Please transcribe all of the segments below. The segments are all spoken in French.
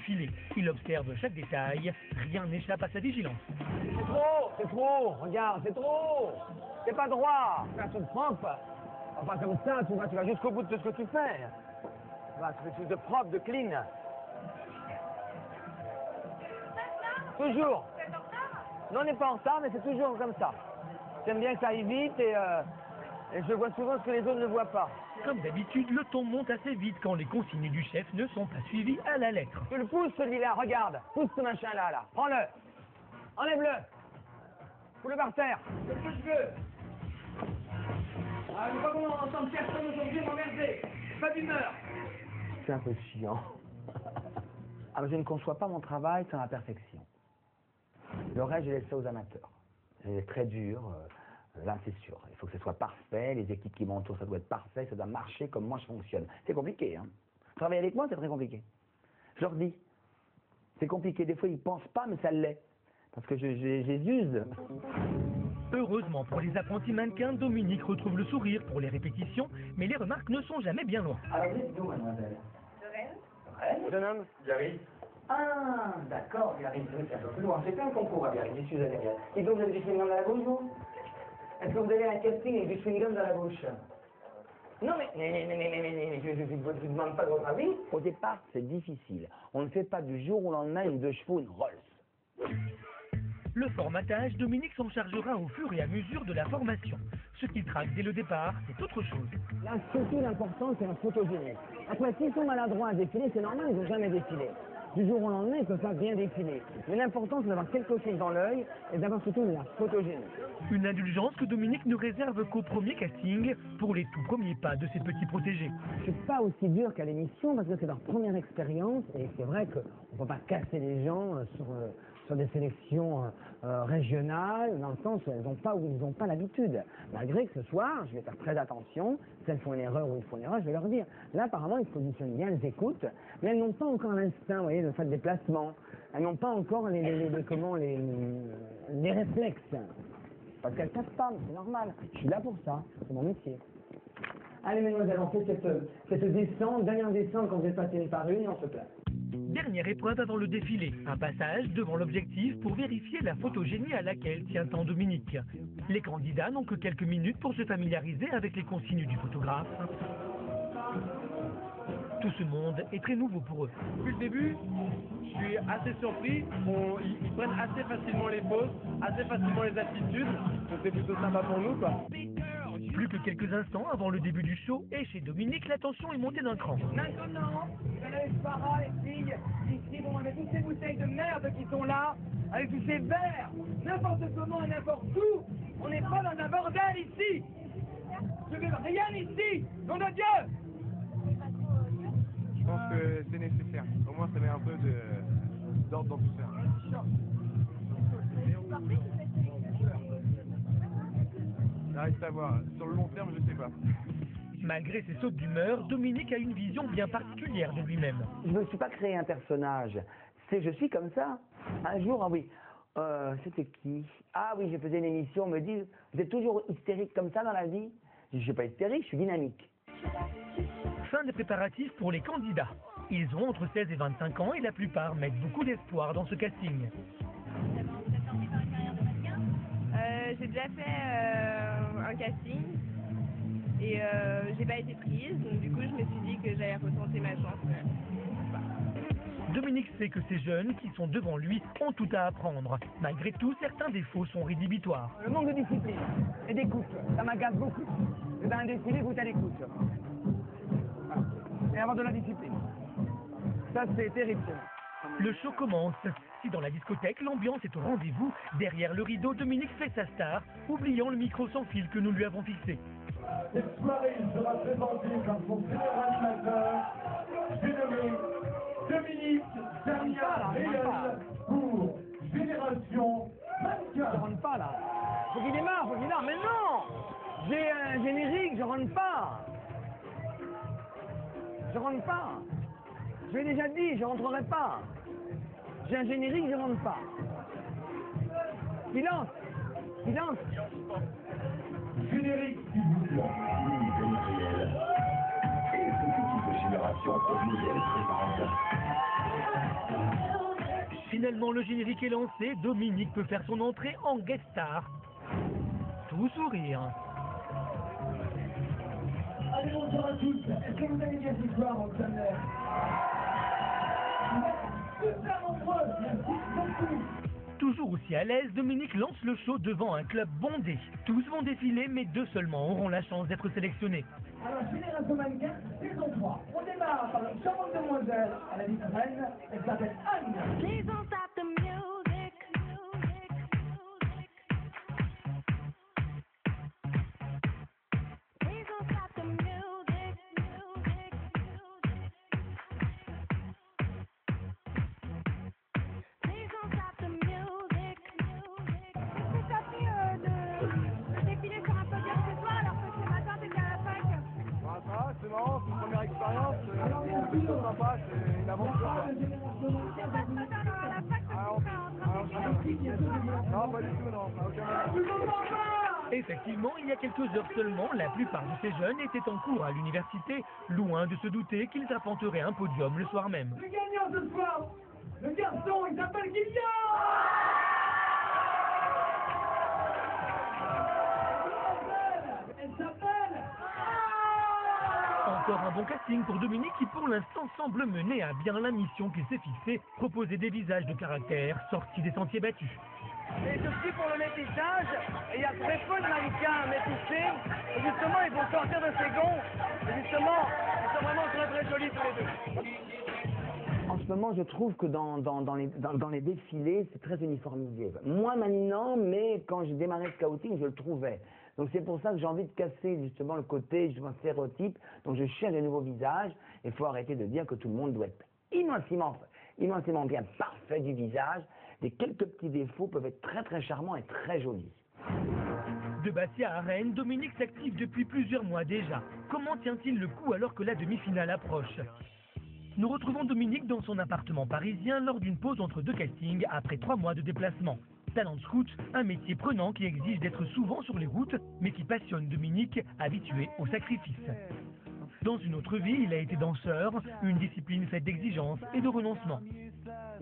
défilé. Il observe chaque détail, rien n'échappe à sa vigilance. C'est trop, regarde, c'est trop. C'est pas droit, là tu te trompes. Enfin comme ça, tu vas jusqu'au bout de ce que tu fais. Tu fais quelque chose de propre, de clean. Toujours. Non, on n'est pas en retard, mais c'est toujours comme ça. J'aime bien que ça aille vite et je vois souvent ce que les autres ne voient pas. Comme d'habitude, le ton monte assez vite quand les consignes du chef ne sont pas suivies à la lettre. Tu le pousses celui-là, regarde. Pousse ce machin-là, là. Prends-le. Enlève-le. Fous-le par terre. C'est ce que je veux. Ah, je vois comment on entend personne aujourd'hui m'emmerder. Pas d'humeur. C'est un peu chiant. Ah, mais je ne conçois pas mon travail sans la perfection. Le reste, je laisse ça aux amateurs. C'est très dur. Là, c'est sûr. Il faut que ce soit parfait. Les équipes qui m'entourent, ça doit être parfait. Ça doit marcher comme moi je fonctionne. C'est compliqué, hein. Travailler avec moi, c'est très compliqué. Je leur dis. C'est compliqué. Des fois, ils ne pensent pas, mais ça l'est. Parce que je les use. Heureusement pour les apprentis mannequins, Dominique retrouve le sourire pour les répétitions, mais les remarques ne sont jamais bien loin. Alors, vous êtes d'où, mademoiselle? De Rennes. Rennes? Jeune homme? Biarritz. Ah, d'accord, Biarritz, c'est un peu plus loin. J'ai fait un concours à Biarritz, j'y suis allé. Et donc, vous avez du chewing-gum dans la bouche, vous? Est-ce que vous avez un casting avec du chewing-gum dans la bouche? Non, mais je ne demande pas de votre avis. Au départ, c'est difficile. On ne fait pas du jour au lendemain une 2 chevaux, une Rolls. Le formatage, Dominique s'en chargera au fur et à mesure de la formation. Ce qu'il traque dès le départ, c'est autre chose. Là, surtout, l'important, c'est la photogénie. Après, s'ils sont maladroits à défiler, c'est normal, ils n'ont jamais défilé. Du jour au lendemain, ils ne peuvent pas bien défiler. Mais l'important, c'est d'avoir quelque chose dans l'œil et d'avoir surtout de la photogénie. Une indulgence que Dominique ne réserve qu'au premier casting, pour les tout premiers pas de ses petits protégés. Je suis pas aussi dur qu'à l'émission parce que c'est leur première expérience et c'est vrai qu'on ne peut pas casser les gens sur des sélections régionales, dans le sens où ils n'ont pas l'habitude. Malgré que ce soir, je vais faire très attention, si elles font une erreur ou ils font une erreur, je vais leur dire. Là, apparemment, ils se positionnent bien, elles écoutent, mais elles n'ont pas encore l'instinct, vous voyez, de faire des placements. Elles n'ont pas encore les réflexes. Parce qu'elles ne savent pas, mais c'est normal. Je suis là pour ça, c'est mon métier. Allez, mesdemoiselles, on fait cette descente, dernière descente quand vous êtes passé par une, et on se place. Dernière épreuve avant le défilé, un passage devant l'objectif pour vérifier la photogénie à laquelle tient tant Dominique. Les candidats n'ont que quelques minutes pour se familiariser avec les consignes du photographe. Tout ce monde est très nouveau pour eux. Depuis le début, je suis assez surpris. Ils prennent assez facilement les poses, assez facilement les attitudes. Donc c'est plutôt sympa pour nous, quoi. Plus que quelques instants avant le début du show, et chez Dominique, la tension est montée d'un cran. Maintenant, vous allez Farah, les filles, ici, bon, avec toutes ces bouteilles de merde qui sont là, avec tous ces verres, n'importe comment et n'importe où, on n'est pas dans un bordel ici. Je veux rien ici, nom de Dieu. Je pense que c'est nécessaire. Au moins, ça met un peu d'ordre dans tout ça. Reste à voir. Sur le long terme, je sais pas. Malgré ses sautes d'humeur, Dominique a une vision bien particulière de lui-même. Je ne me suis pas créé un personnage. Je suis comme ça. Un jour, ah oui, c'était qui? Ah oui, je faisais une émission, on me dit, vous êtes toujours hystérique comme ça dans la vie? Je ne suis pas hystérique, je suis dynamique. Fin des préparatifs pour les candidats. Ils ont entre 16 et 25 ans et la plupart mettent beaucoup d'espoir dans ce casting. J'ai déjà fait un casting et j'ai pas été prise, donc du coup je me suis dit que j'allais retenter ma chance. Dominique sait que ces jeunes qui sont devant lui ont tout à apprendre. Malgré tout, certains défauts sont rédhibitoires. Le manque de discipline et d'écoute, ça m'agace beaucoup. Et dans un défilé, vous êtes à l'écoute. Voilà. Et avoir de la discipline. Ça, c'est terrible. Le show commence. Si dans la discothèque, l'ambiance est au rendez-vous, derrière le rideau, Dominique fait sa star, oubliant le micro sans fil que nous lui avons fixé. Cette soirée sera présentée par son célèbre animateur, j'ai nommé Dominique Dernier pour Génération Mannequin. Je rentre pas là. Faut qu'il démarre, faut qu'il démarre. Mais non, j'ai un générique, je rentre pas. Je rentre pas. Je l'ai déjà dit, je rentrerai pas. J'ai un générique, je rentre pas. Silence. Silence. Générique, s'il vous plaît. Réel. Et ce type de génération comme modèle préparateur. Finalement, le générique est lancé, Dominique peut faire son entrée en guest star. Tout sourire. Allez, bonjour à tous. Est-ce que vous allez bien ce soir, en Xander? Super nombreux, merci beaucoup. Toujours aussi à l'aise, Dominique lance le show devant un club bondé. Tous vont défiler, mais 2 seulement auront la chance d'être sélectionnés. Alors, Génération Mannequin, saison 3. On démarre par une charmante demoiselle à la vitrine. Elle s'appelle Anne. Please don't stop the music. Please don't stop the music. Please don't stop the music. Est-ce que ça fait de défiler sur un podium ce soir alors que ce matin t'étais à la fac? Ça, c'est marrant, c'est une première expérience, c'est plutôt sympa, c'est une aventure. C'est pas trop tard dans la fac parce que tu seras en train de Non, pas du tout, non, aucun moment. Effectivement, il y a quelques heures seulement, la plupart de ces jeunes étaient en cours à l'université, loin de se douter qu'ils arpenteraient un podium le soir même. Le gagnant ce soir, le garçon, il s'appelle Kylian. Elle s'appelle. Encore un bon casting pour Dominique qui pour l'instant semble mener à bien la mission qu'il s'est fixée, proposer des visages de caractère sortis des sentiers battus. C'est aussi pour le métissage, et il y a très peu de mannequins métissés, et justement ils vont sortir de ces gonds, et justement ils sont vraiment très très jolis tous les deux. En ce moment, je trouve que dans les défilés, c'est très uniformisé. Moins maintenant, mais quand j'ai démarré le scouting, je le trouvais. Donc c'est pour ça que j'ai envie de casser justement le côté justement stéréotype. Donc je cherche de nouveaux visages. Il faut arrêter de dire que tout le monde doit être immensément bien parfait du visage. Et quelques petits défauts peuvent être très très charmants et très jolis. De Bastia à Rennes, Dominique s'active depuis plusieurs mois déjà. Comment tient-il le coup alors que la demi-finale approche? Nous retrouvons Dominique dans son appartement parisien lors d'une pause entre 2 castings après 3 mois de déplacement. Talent scout, un métier prenant qui exige d'être souvent sur les routes, mais qui passionne Dominique, habitué au sacrifice. Dans une autre vie, il a été danseur, une discipline faite d'exigences et de renoncements.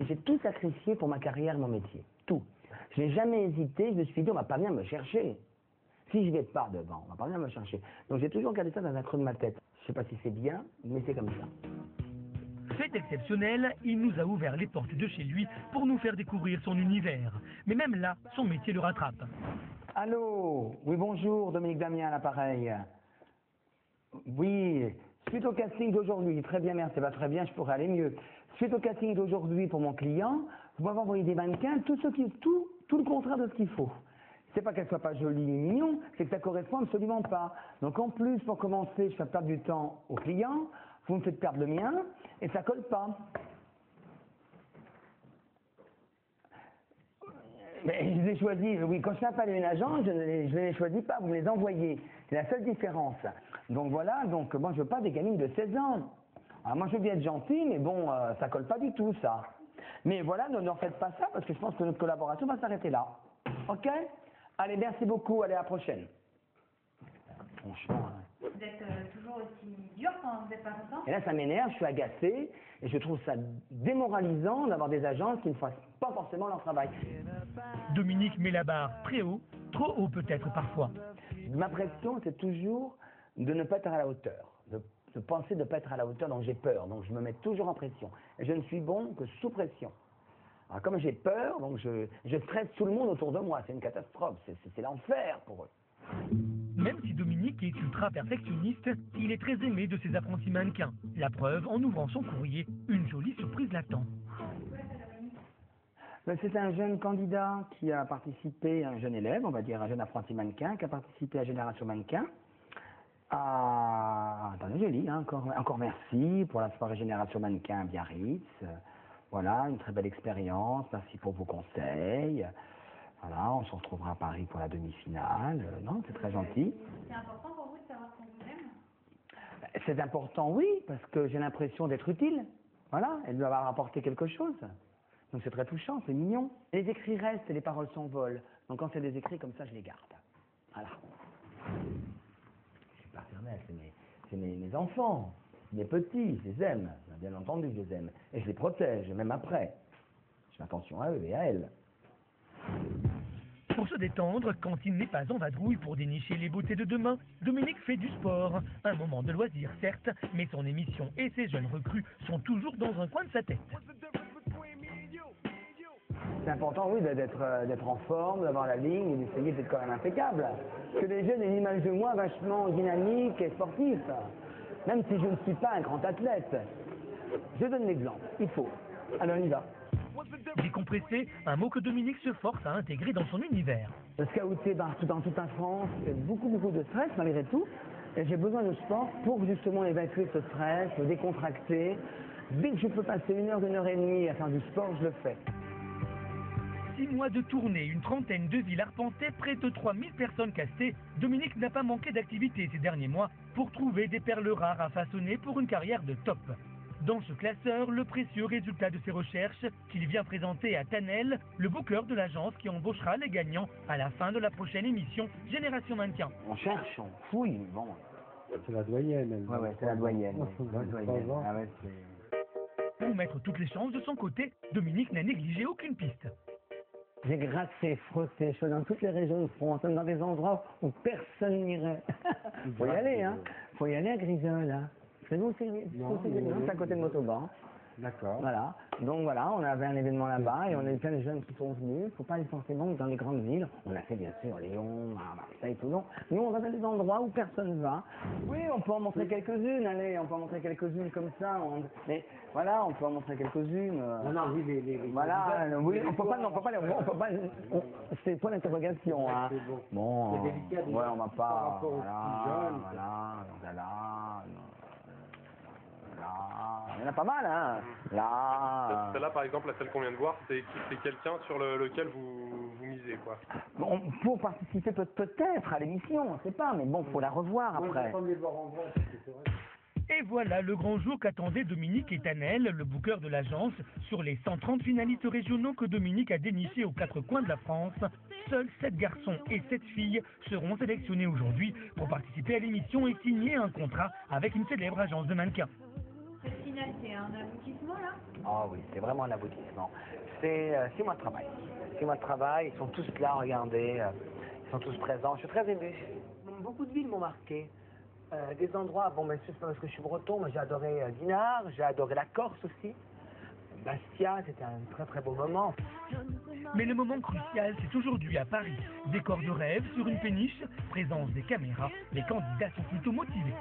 J'ai tout sacrifié pour ma carrière, mon métier. Tout. Je n'ai jamais hésité, je me suis dit, on va pas venir me chercher. Si je vais pas devant, on va pas venir me chercher. Donc j'ai toujours gardé ça dans un creux de ma tête. Je sais pas si c'est bien, mais c'est comme ça. Fait exceptionnel, il nous a ouvert les portes de chez lui pour nous faire découvrir son univers. Mais même là, son métier le rattrape. Allô? Oui, bonjour, Dominique Damien à l'appareil. Oui, suite au casting d'aujourd'hui, très bien, merci, va très bien, je pourrais aller mieux. Suite au casting d'aujourd'hui pour mon client, vous m'avez envoyé des mannequins, tout le contraire de ce qu'il faut. C'est pas qu'elle soit pas jolie et mignon, c'est que ça correspond absolument pas. Donc en plus, pour commencer, je fais perdre du temps au client, vous me faites perdre le mien, et ça colle pas. Mais je les ai choisis, oui, quand je n'appelle une agence, je ne les choisis pas, vous me les envoyez. C'est la seule différence. Donc voilà, donc moi je veux pas des gamines de 16 ans. Alors moi je veux bien être gentil, mais bon, ça colle pas du tout ça. Mais voilà, n'en faites pas ça, parce que je pense que notre collaboration va s'arrêter là. Ok? Allez, merci beaucoup, allez, à la prochaine. Franchement... Vous êtes toujours aussi dur quand vous n'êtes pas content? Et là, ça m'énerve, je suis agacé, et je trouve ça démoralisant d'avoir des agences qui ne fassent pas forcément leur travail. Dominique met la barre très haut, trop haut peut-être parfois. Ma pression, c'est toujours de ne pas être à la hauteur, de penser de ne pas être à la hauteur, donc j'ai peur, donc je me mets toujours en pression. Et je ne suis bon que sous pression. Alors comme j'ai peur, donc je stresse tout le monde autour de moi, c'est une catastrophe, c'est l'enfer pour eux. Même si Dominique est ultra perfectionniste, il est très aimé de ses apprentis mannequins. La preuve, en ouvrant son courrier, une jolie surprise l'attend. C'est un jeune candidat qui a participé, un jeune élève, on va dire un jeune apprenti mannequin, qui a participé à Génération Mannequin. Attendez, je lis, hein, encore merci pour la soirée Génération Mannequin à Biarritz. Voilà, une très belle expérience, merci pour vos conseils. Voilà, on se retrouvera à Paris pour la demi-finale. Non, c'est très gentil. C'est important pour vous de savoir qu'on vous aime? C'est important, oui, parce que j'ai l'impression d'être utile. Voilà, elle doit avoir apporté quelque chose. Donc c'est très touchant, c'est mignon. Les écrits restent et les paroles s'envolent. Donc quand c'est des écrits comme ça, je les garde. Voilà. Je suis paternel, c'est mes enfants, mes petits, je les aime. Bien entendu, je les aime. Et je les protège, même après. Je fais attention à eux et à elles. Pour se détendre, quand il n'est pas en vadrouille pour dénicher les beautés de demain, Dominique fait du sport. Un moment de loisir, certes, mais son émission et ses jeunes recrues sont toujours dans un coin de sa tête. C'est important, oui, d'être en forme, d'avoir la ligne et d'essayer d'être quand même impeccable. Que les jeunes aient une image de moi vachement dynamique et sportif. Même si je ne suis pas un grand athlète. Je donne l'exemple, il faut. Alors on y va. Décompressé, un mot que Dominique se force à intégrer dans son univers. Le scouter dans toute la France, c'est beaucoup de stress malgré tout. Et j'ai besoin de sport pour justement évacuer ce stress, me décontracter. Dès que je peux passer 1 heure, 1 heure et demie à faire du sport, je le fais. 6 mois de tournée, une trentaine de villes arpentées, près de 3000 personnes castées, Dominique n'a pas manqué d'activité ces derniers mois pour trouver des perles rares à façonner pour une carrière de top. Dans ce classeur, le précieux résultat de ses recherches qu'il vient présenter à Tanel, le booker de l'agence qui embauchera les gagnants à la fin de la prochaine émission Génération Mannequin. On cherche, on fouille, bon. C'est la doyenne. Ouais, c'est la doyenne. Ah ouais, Pour mettre toutes les chances de son côté, Dominique n'a négligé aucune piste. J'ai gratté, frotté, je suis dans toutes les régions de France, même dans des endroits où personne n'irait. Faut y aller, hein. Faut y aller à Grisol, là. C'est nous, c'est à côté de Motoban. D'accord. Voilà. Donc voilà, on avait un événement là-bas et on a eu plein de jeunes qui sont venus. Il ne faut pas aller forcément dans les grandes villes. On a fait bien sûr Lyon, Marseille, Toulon. Nous, on va dans des endroits où personne ne va. Oui, on peut en montrer quelques-unes. Allez, on peut en montrer quelques-unes comme ça. Mais voilà, on peut en montrer quelques-unes. Non, oui, voilà, oui, on peut pas. C'est point d'interrogation. Hein. Bon, ouais, on va pas. Il y en a pas mal, hein. Là. Celle-là, par exemple, celle qu'on vient de voir, c'est quelqu'un sur lequel vous misez, quoi. Bon, pour participer peut-être à l'émission, on ne sait pas, mais bon, faut la revoir après. Et voilà le grand jour qu'attendaient Dominique et Tanel, le booker de l'agence, sur les 130 finalistes régionaux que Dominique a dénichés aux 4 coins de la France. Seuls 7 garçons et 7 filles seront sélectionnés aujourd'hui pour participer à l'émission et signer un contrat avec une célèbre agence de mannequins. Cette finale, c'est un aboutissement, là? Ah oui, c'est vraiment un aboutissement. C'est 6 mois de travail. 6 mois de travail, ils sont tous là, regardez, ils sont tous présents. Je suis très ému. Beaucoup de villes m'ont marqué. Des endroits, bon, mais c'est parce que je suis breton, mais j'ai adoré Dinard, j'ai adoré la Corse aussi. Bastia, c'était un très très beau moment. Mais le moment crucial, c'est aujourd'hui à Paris. Décor de rêve sur une péniche, présence des caméras, les candidats sont plutôt motivés.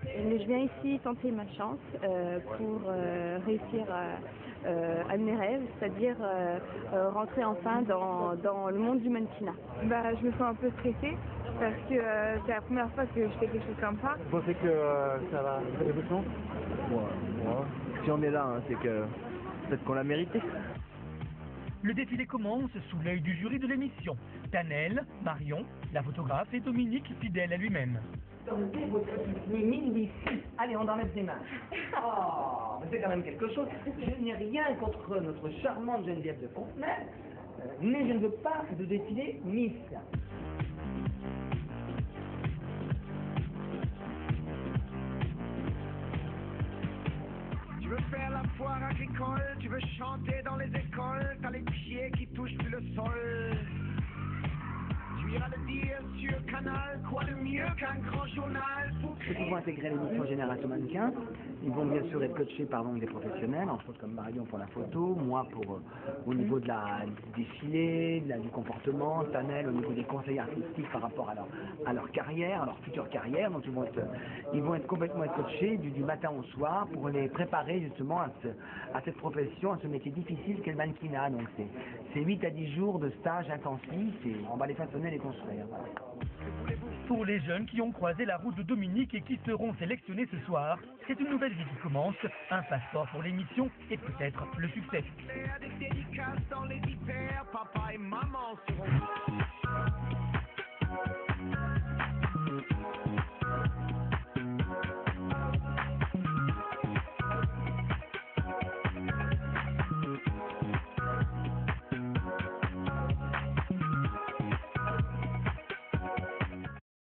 Mais je viens ici tenter ma chance pour réussir à mes rêves, c'est-à-dire rentrer enfin dans le monde du mannequinat. Je me sens un peu stressée parce que c'est la première fois que je fais quelque chose comme ça. Vous pensez que ça va faire quelque chose? Si on est là, hein, c'est que peut-être qu'on l'a mérité. Le défilé commence sous l'œil du jury de l'émission. Tanel, Marion, la photographe et Dominique, fidèle à lui-même. Sortez votre petite mimine d'ici. Allez, on enlève des mains. Oh, mais c'est quand même quelque chose. Je n'ai rien contre notre charmante Geneviève de Fontenay, mais je ne veux pas de défilé Miss. Tu veux faire la foire agricole, tu veux chanter dans les écoles, t'as les pieds qui touchent plus le sol. Tu iras le dire sur Canal, quoi de mieux qu'un grand journal pour Ceux qui vont intégrer l'émission Génération Mannequin, ils vont bien sûr être coachés par des professionnels, entre autres comme Marion pour la photo, moi pour au niveau du défilé, du comportement, Tanel au niveau des conseils artistiques par rapport à leur carrière, à leur future carrière. Donc ils vont être complètement coachés du matin au soir pour les préparer justement à cette profession, à ce métier difficile qu'est le mannequinat. Donc c'est 8 à 10 jours de stage intensif et on va les façonner, les construire. Voilà. Pour les jeunes qui ont croisé la route de Dominique et qui seront sélectionnés ce soir, c'est une nouvelle vie qui commence, un passeport pour l'émission et peut-être le succès. des dédicaces dans les hyper, papa et maman seront